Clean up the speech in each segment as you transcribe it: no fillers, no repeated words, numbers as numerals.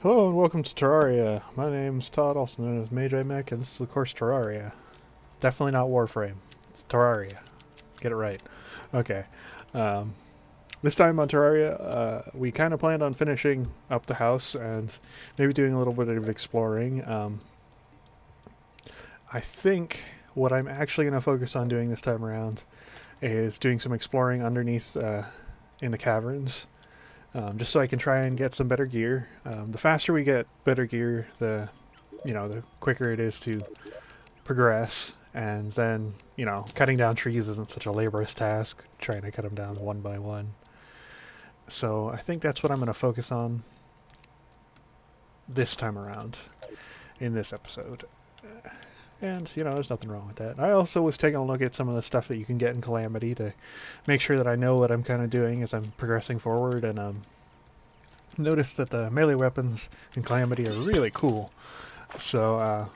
Hello and welcome to Terraria. My name's Todd, also known as Mech, and this is of course Terraria. Definitely not Warframe. It's Terraria. Get it right. Okay. Um, this time on Terraria, we kind of planned on finishing up the house and maybe doing a little bit of exploring. I think what I'm actually going to focus on doing this time around is doing some exploring underneath in the caverns. Just so I can try and get some better gear. The faster we get better gear, the quicker it is to progress. And then, cutting down trees isn't such a laborious task, trying to cut them down one by one. So I think that's what I'm going to focus on this time around in this episode. And, there's nothing wrong with that. I also was taking a look at some of the stuff that you can get in Calamity to make sure that I know what I'm kind of doing as I'm progressing forward, and noticed that the melee weapons in Calamity are really cool. So,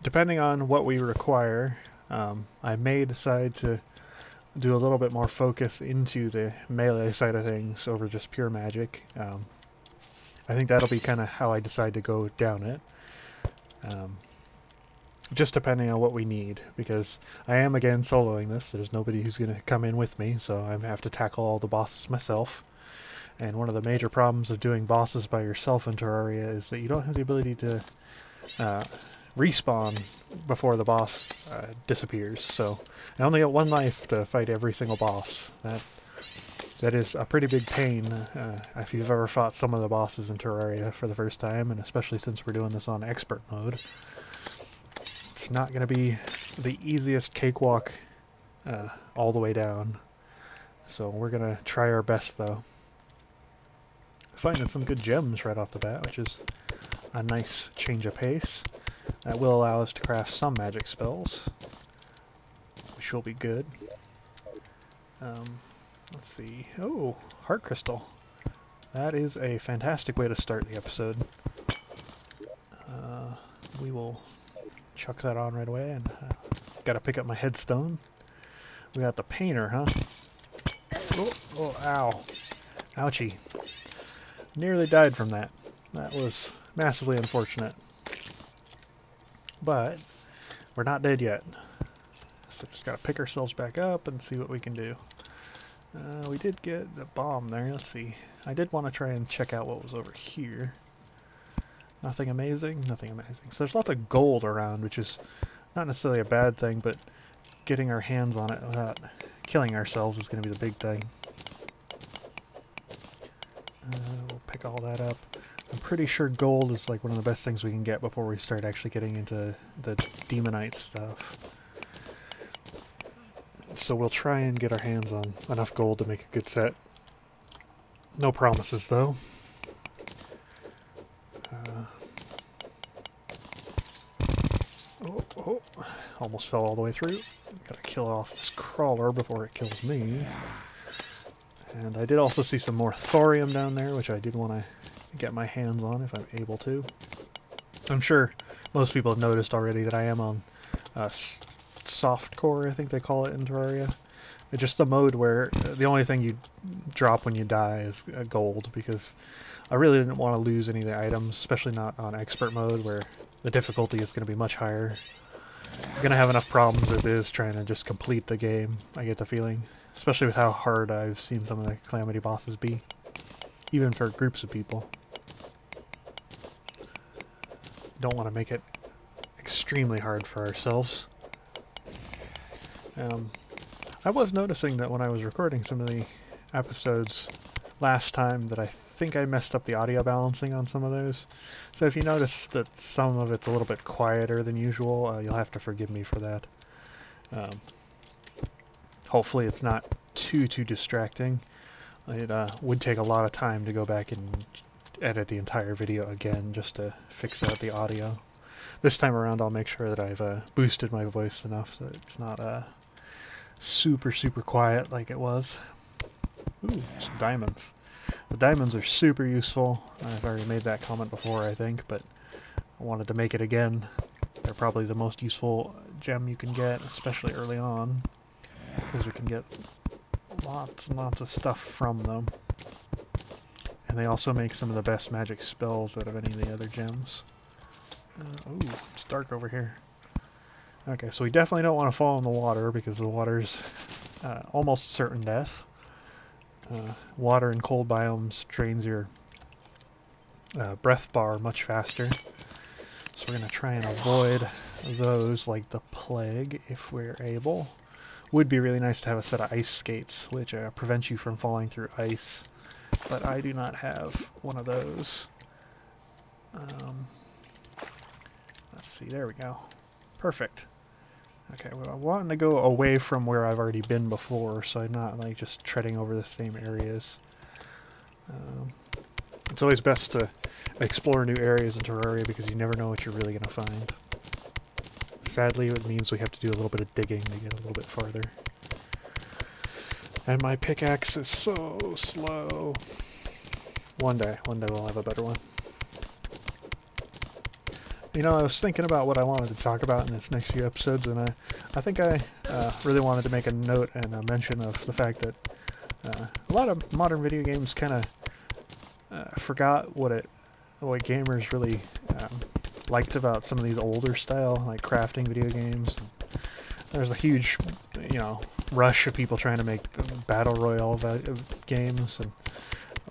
depending on what we require, I may decide to do a little bit more focus into the melee side of things over just pure magic. I think that'll be kind of how I decide to go down it. Just depending on what we need, because I am again soloing this. There's nobody who's going to come in with me, so I have to tackle all the bosses myself. And one of the major problems of doing bosses by yourself in Terraria is that you don't have the ability to respawn before the boss disappears. So I only get one life to fight every single boss. That is a pretty big pain if you've ever fought some of the bosses in Terraria for the first time, and especially since we're doing this on expert mode. It's not going to be the easiest cakewalk all the way down. So we're going to try our best, though. Finding some good gems right off the bat, which is a nice change of pace. That will allow us to craft some magic spells, which will be good. Let's see. Oh, heart crystal. That is a fantastic way to start the episode. We will chuck that on right away, and gotta pick up my headstone. We got the painter, huh? Oh, ow. Ouchie. Nearly died from that. That was massively unfortunate. But we're not dead yet. So just gotta pick ourselves back up and see what we can do. We did get the bomb there. Let's see. I did want to try and check out what was over here. Nothing amazing? Nothing amazing. So there's lots of gold around, which is not necessarily a bad thing, but getting our hands on it without killing ourselves is going to be the big thing. We'll pick all that up. I'm pretty sure gold is like one of the best things we can get before we start actually getting into the demonite stuff. So we'll try and get our hands on enough gold to make a good set. No promises, though. Oh, almost fell all the way through. Gotta kill off this crawler before it kills me. And I did also see some more thorium down there, which I did want to get my hands on if I'm able to. I'm sure most people have noticed already that I am on softcore, I think they call it in Terraria. It's just the mode where the only thing you drop when you die is gold, because I really didn't want to lose any of the items, especially not on expert mode where the difficulty is going to be much higher. I'm going to have enough problems as is trying to just complete the game, I get the feeling. Especially with how hard I've seen some of the Calamity bosses be. Even for groups of people. Don't want to make it extremely hard for ourselves. I was noticing that when I was recording some of the episodes last time that I think I messed up the audio balancing on some of those. So if you notice that some of it's a little bit quieter than usual, you'll have to forgive me for that. Hopefully it's not too distracting. It would take a lot of time to go back and edit the entire video again just to fix out the audio. This time around I'll make sure that I've boosted my voice enough that it's not super quiet like it was. Ooh, some diamonds. The diamonds are super useful. I've already made that comment before, I think, but I wanted to make it again. They're probably the most useful gem you can get, especially early on, because we can get lots and lots of stuff from them. And And they also make some of the best magic spells out of any of the other gems. Oh, it's dark over here. Okay, so we definitely don't want to fall in the water because the water's almost certain death. Water in cold biomes drains your breath bar much faster. So we're going to try and avoid those like the plague if we're able. Would be really nice to have a set of ice skates, which prevent you from falling through ice. But I do not have one of those. Let's see, there we go. Perfect. Okay, well, I'm wanting to go away from where I've already been before, so I'm not like just treading over the same areas. It's always best to explore new areas in Terraria because you never know what you're really going to find. Sadly, it means we have to do a little bit of digging to get a little bit farther. And my pickaxe is so slow. One day we'll have a better one. You know, I was thinking about what I wanted to talk about in this next few episodes, and I think I really wanted to make a note and a mention of the fact that a lot of modern video games kind of forgot what gamers really liked about some of these older style, like crafting video games. There's a huge, you know, rush of people trying to make battle royale games, and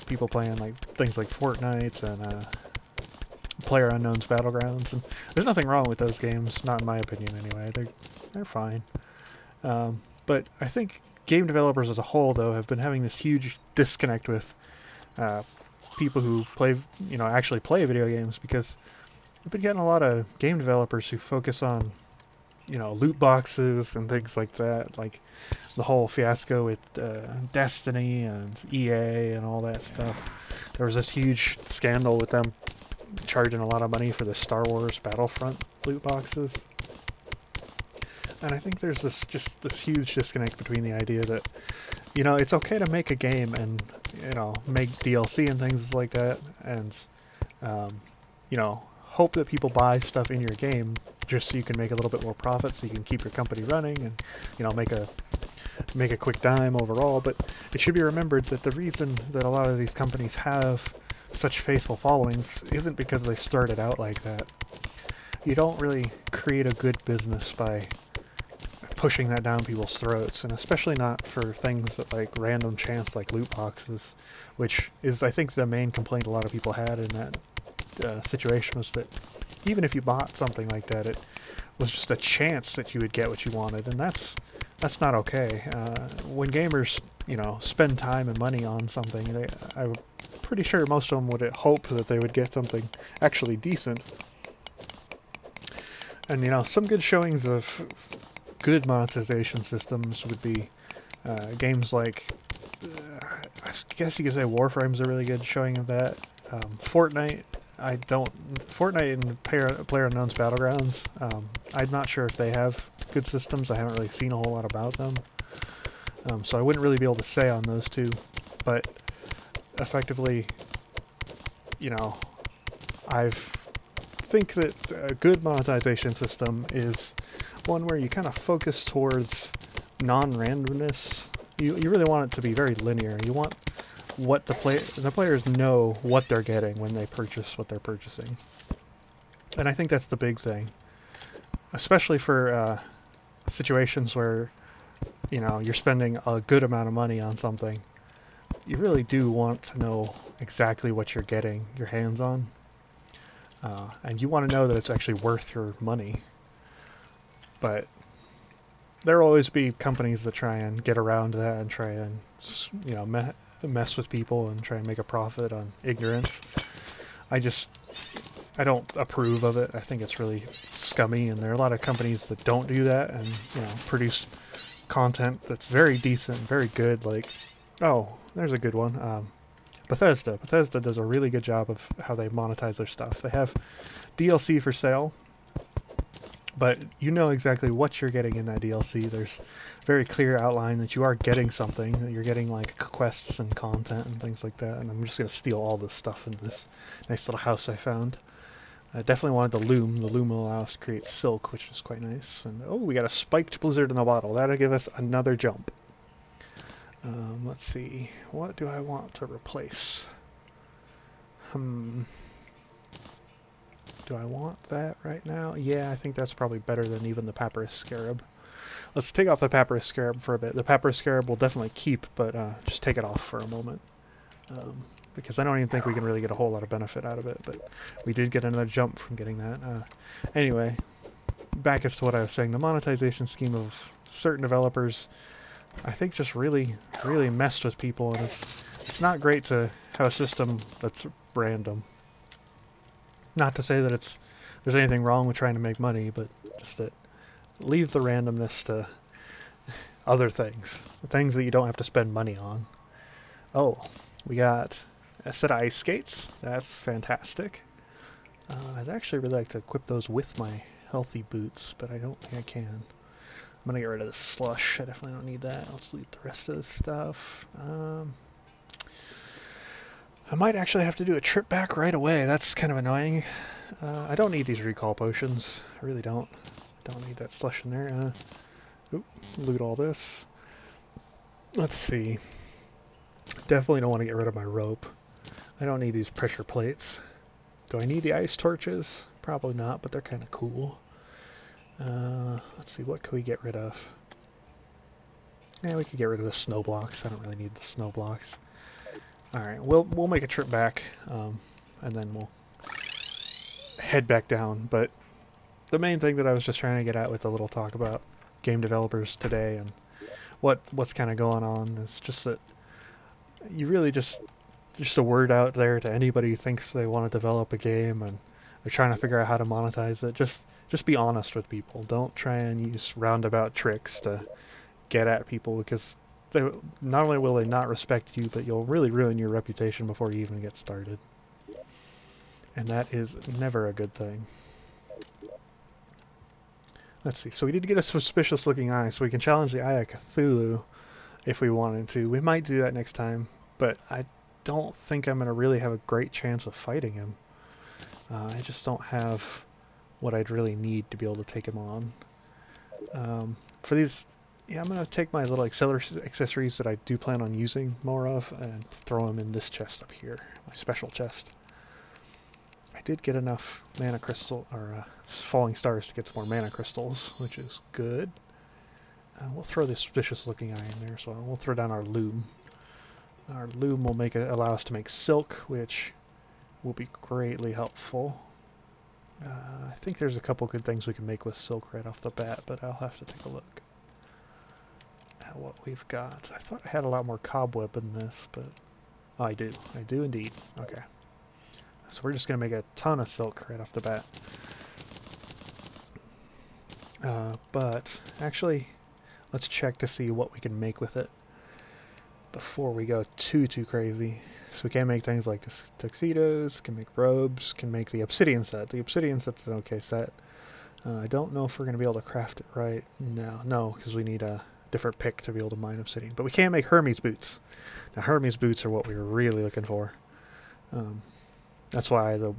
people playing like things like Fortnite and PlayerUnknown's Battlegrounds, and there's nothing wrong with those games, not in my opinion anyway. They're fine. But I think game developers as a whole, though, have been having this huge disconnect with people who play, you know, actually play video games, because we've been getting a lot of game developers who focus on, you know, loot boxes and things like that, like the whole fiasco with Destiny and EA and all that stuff. There was this huge scandal with them charging a lot of money for the Star Wars Battlefront loot boxes. And I think there's this huge disconnect between the idea that, you know, it's okay to make a game and, you know, make DLC and things like that, and you know, hope that people buy stuff in your game just so you can make a little bit more profit, so you can keep your company running and, you know, make a quick dime overall. But it should be remembered that the reason that a lot of these companies have such faithful followings isn't because they started out like that. You don't really create a good business by pushing that down people's throats, and especially not for things that like random chance like loot boxes, which is, I think, the main complaint a lot of people had in that situation, was that even if you bought something like that, it was just a chance that you would get what you wanted, and that's not okay. When gamers, you know, spend time and money on something, I'm pretty sure most of them would hope that they would get something actually decent. And, you know, some good showings of good monetization systems would be games like, I guess you could say Warframe's a really good showing of that. Fortnite and PlayerUnknown's Battlegrounds, I'm not sure if they have good systems. I haven't really seen a whole lot about them. So I wouldn't really be able to say on those two, but effectively, you know, I think that a good monetization system is one where you kind of focus towards non-randomness. You really want it to be very linear. You want what the players know what they're getting when they purchase what they're purchasing. And I think that's the big thing, especially for situations where, you know, you're spending a good amount of money on something. You really do want to know exactly what you're getting your hands on, and you want to know that it's actually worth your money. But there will always be companies that try and get around that and try and, you know, mess with people and try and make a profit on ignorance. I don't approve of it. I think it's really scummy, and there are a lot of companies that don't do that and, you know, produce content that's very decent, very good. Like, oh, there's a good one. Bethesda. Bethesda does a really good job of how they monetize their stuff. They have DLC for sale, but you know exactly what you're getting in that DLC. There's very clear outline that you are getting something, that you're getting like quests and content and things like that. And I'm just going to steal all this stuff in this nice little house I found. I definitely wanted the loom. The loom will allow us to create silk, which is quite nice. And oh, we got a spiked blizzard in a bottle. That'll give us another jump. Let's see. What do I want to replace? Do I want that right now? Yeah, I think that's probably better than even the papyrus scarab. Let's take off the papyrus scarab for a bit. The papyrus scarab will definitely keep, but just take it off for a moment. Because I don't even think we can really get a whole lot of benefit out of it, but we did get another jump from getting that. Anyway, back as to what I was saying, the monetization scheme of certain developers, I think just really messed with people, and it's not great to have a system that's random. Not to say that there's anything wrong with trying to make money, but just that leave the randomness to other things. Things that you don't have to spend money on. Oh, we got a set of ice skates. That's fantastic. I'd actually really like to equip those with my healthy boots, but I don't think I can. I'm going to get rid of the slush. I definitely don't need that. Let's leave the rest of this stuff. I might actually have to do a trip back right away. That's kind of annoying. I don't need these recall potions. I really don't. Don't need that slush in there. Loot all this. Let's see. Definitely don't want to get rid of my rope. I don't need these pressure plates. Do I need the ice torches? Probably not, but they're kind of cool. Let's see, what can we get rid of? Yeah, we could get rid of the snow blocks. I don't really need the snow blocks. Alright, we'll make a trip back, and then we'll head back down. But the main thing that I was just trying to get at with the little talk about game developers today and what's kind of going on is just that you really just a word out there to anybody who thinks they want to develop a game and they're trying to figure out how to monetize it. Just be honest with people. Don't try and use roundabout tricks to get at people, because not only will they not respect you, but you'll really ruin your reputation before you even get started. And that is never a good thing. Let's see. So we need to get a suspicious looking eye, so we can challenge the Eye of Cthulhu if we wanted to. We might do that next time, but I don't think I'm going to really have a great chance of fighting him. I just don't have what I'd really need to be able to take him on. For these... Yeah, I'm going to take my little accessories that I do plan on using more of and throw them in this chest up here, my special chest. I did get enough mana crystal, or falling stars to get some more mana crystals, which is good. We'll throw this suspicious looking eye in there as well. We'll throw down our loom. Our loom will allow us to make silk, which will be greatly helpful. I think there's a couple good things we can make with silk right off the bat, but I'll have to take a look at what we've got. I thought I had a lot more cobweb in this, but oh, I do. I do indeed. Okay. So we're just going to make a ton of silk right off the bat. But actually, let's check to see what we can make with it before we go too crazy. So we can make things like tuxedos, can make robes, can make the obsidian set. The obsidian set's an okay set. I don't know if we're going to be able to craft it right now. No, because we need a different pick to be able to mine obsidian. But we can make Hermes boots. Now Hermes boots are what we were really looking for. That's why the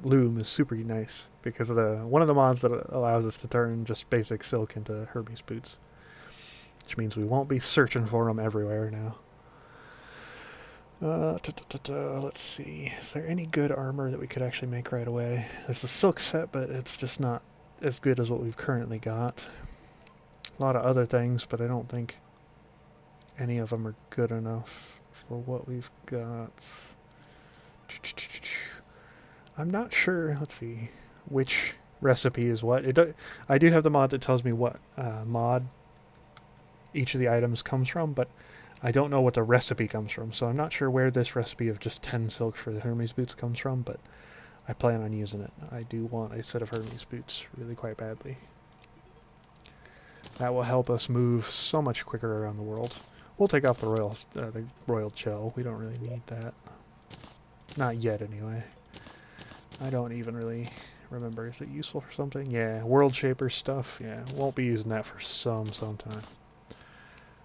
loom is super nice, because of one of the mods that allows us to turn just basic silk into Hermes boots, which means we won't be searching for them everywhere now. Let's see. Is there any good armor that we could actually make right away? There's the silk set, but it's just not as good as what we've currently got. A lot of other things, but I don't think any of them are good enough for what we've got. I'm not sure. Let's see which recipe is what. I do have the mod that tells me what mod each of the items comes from, but I don't know what the recipe comes from, so I'm not sure where this recipe of just 10 silk for the Hermes boots comes from, but I plan on using it. I do want a set of Hermes boots really quite badly. That will help us move so much quicker around the world. We'll take off the royal gel. We don't really need that. Not yet, anyway. I don't even really remember. Is it useful for something? Yeah, world shaper stuff. Yeah, won't be using that for some time.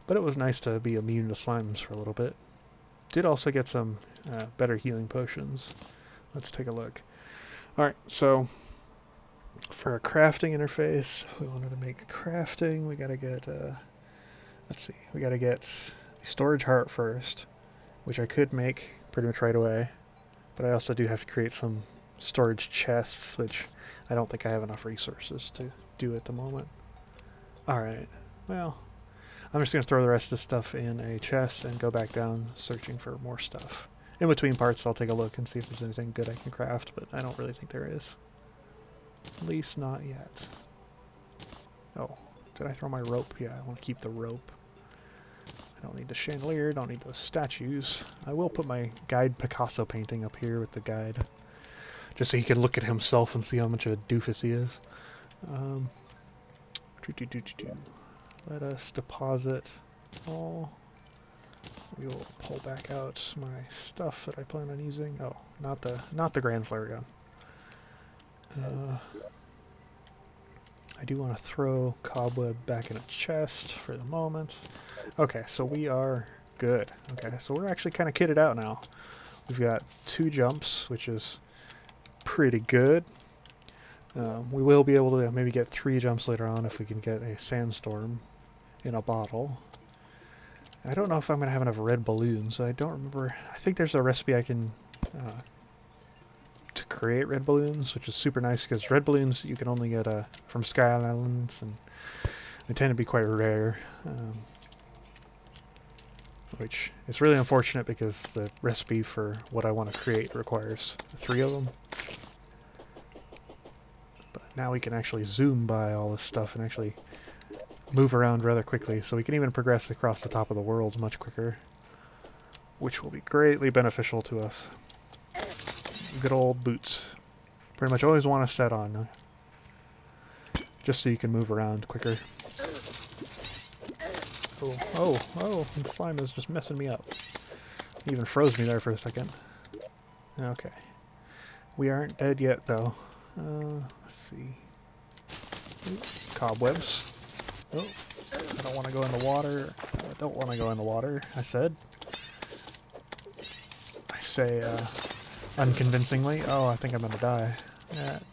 But it was nice to be immune to slimes for a little bit. Did also get some better healing potions. Let's take a look. Alright, so for a crafting interface, if we wanted to make crafting, we gotta get, let's see, we gotta get the storage heart first, which I could make pretty much right away. But I also do have to create some storage chests, which I don't think I have enough resources to do at the moment. Alright, well, I'm just going to throw the rest of the stuff in a chest and go back down searching for more stuff. In between parts I'll take a look and see if there's anything good I can craft, but I don't really think there is. At least not yet. Oh, did I throw my rope? Yeah, I want to keep the rope. I don't need the chandelier, don't need those statues. I will put my guide Picasso painting up here with the guide, just so he can look at himself and see how much of a doofus he is. Let us deposit all. We will pull back out my stuff that I plan on using. Oh, not the grand flare gun. I do want to throw cobweb back in a chest for the moment. Okay, so we are good. Okay, so we're actually kind of kitted out now. We've got 2 jumps, which is pretty good. We will be able to maybe get 3 jumps later on if we can get a sandstorm in a bottle. I don't know if I'm going to have enough red balloons. I don't remember. I think there's a recipe I can to create red balloons, which is super nice because red balloons you can only get from Sky Islands, and they tend to be quite rare. Which is really unfortunate because the recipe for what I want to create requires 3 of them. But now we can actually zoom by all this stuff and actually move around rather quickly, so we can even progress across the top of the world much quicker, which will be greatly beneficial to us. Good old boots. Pretty much always want to set on, just so you can move around quicker. Oh, the slime is just messing me up. He even froze me there for a second. Okay. We aren't dead yet, though. Let's see. Ooh, cobwebs. Oh, I don't want to go in the water. I don't want to go in the water, I said. I say, unconvincingly. Oh, I think I'm going to die.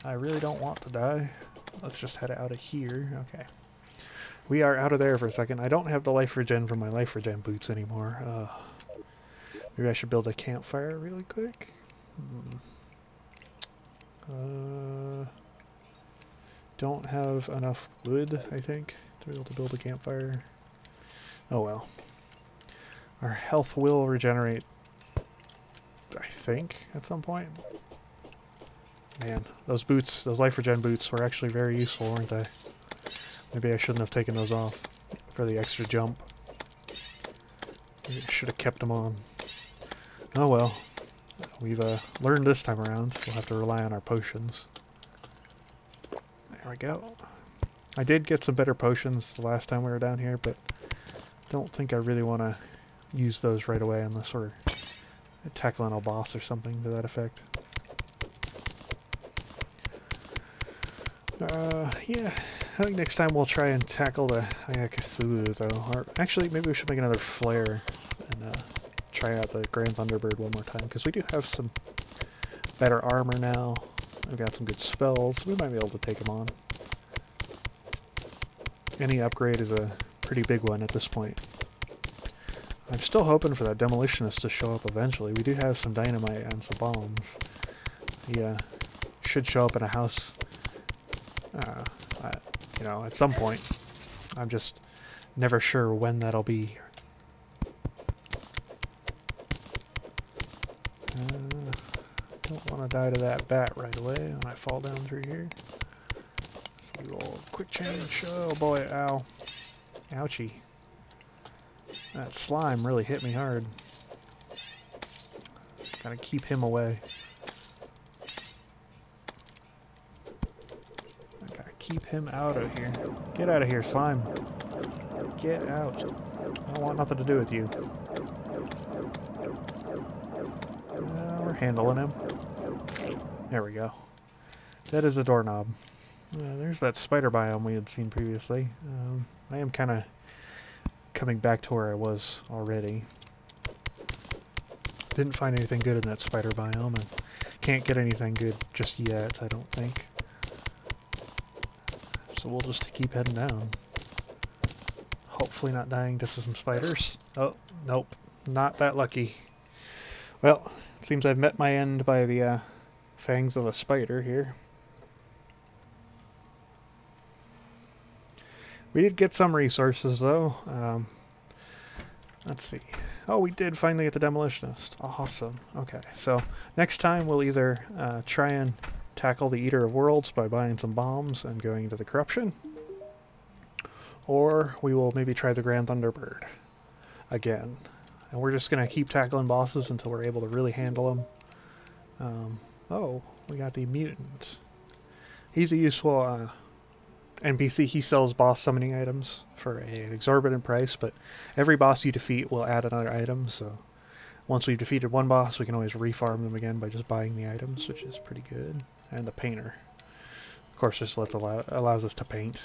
I really don't want to die. Let's just head out of here. Okay. We are out of there for a second. I don't have the life regen from my life regen boots anymore. Maybe I should build a campfire really quick. Don't have enough wood, I think, to be able to build a campfire. Oh well. Our health will regenerate, I think, at some point. Man, those boots, those life regen boots were actually very useful, weren't they? Maybe I shouldn't have taken those off for the extra jump. Maybe I should have kept them on. Oh well. We've learned this time around. We'll have to rely on our potions. There we go. I did get some better potions the last time we were down here, but don't think I really want to use those right away unless we're tackling a boss or something to that effect. Yeah, I think next time we'll try and tackle the Cthulhu, though. Or actually, maybe we should make another flare and try out the Grand Thunderbird one more time, because we do have some better armor now. We've got some good spells. We might be able to take them on. Any upgrade is a pretty big one at this point. I'm still hoping for that demolitionist to show up eventually. We do have some dynamite and some bombs. Yeah, should show up in a house, you know, at some point. I'm just never sure when that'll be. Don't want to die to that bat right away when I fall down through here. Let's do a little quick change. Oh boy, ow. Ouchie. That slime really hit me hard. Gotta keep him away. I gotta keep him out of here. Get out of here, slime. Get out. I don't want nothing to do with you. We're handling him. There we go. That is a doorknob. There's that spider biome we had seen previously. I am kind of coming back to where I was already. Didn't find anything good in that spider biome, and can't get anything good just yet, I don't think. So we'll just keep heading down. Hopefully not dying to some spiders. Oh, nope. Not that lucky. Well, it seems I've met my end by the fangs of a spider here. We did get some resources, though. Let's see. Oh, we did finally get the demolitionist. Awesome. Okay, so next time we'll either try and tackle the Eater of Worlds by buying some bombs and going to the corruption, or we will maybe try the Grand Thunderbird again. And we're just going to keep tackling bosses until we're able to really handle them. Oh, we got the mutant. He's a useful NPC. He sells boss summoning items for an exorbitant price, but every boss you defeat will add another item, so once we've defeated one boss, we can always refarm them again by just buying the items, which is pretty good. And the painter. Of course, this allows us to paint.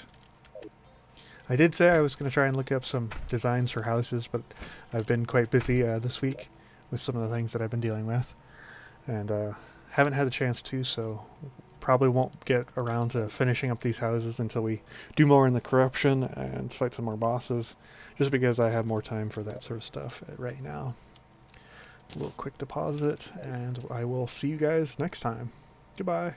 I did say I was going to try and look up some designs for houses, but I've been quite busy this week with some of the things that I've been dealing with, and haven't had the chance to, so probably won't get around to finishing up these houses until we do more in the corruption and fight some more bosses, just because I have more time for that sort of stuff right now. A little quick deposit, and I will see you guys next time. Goodbye.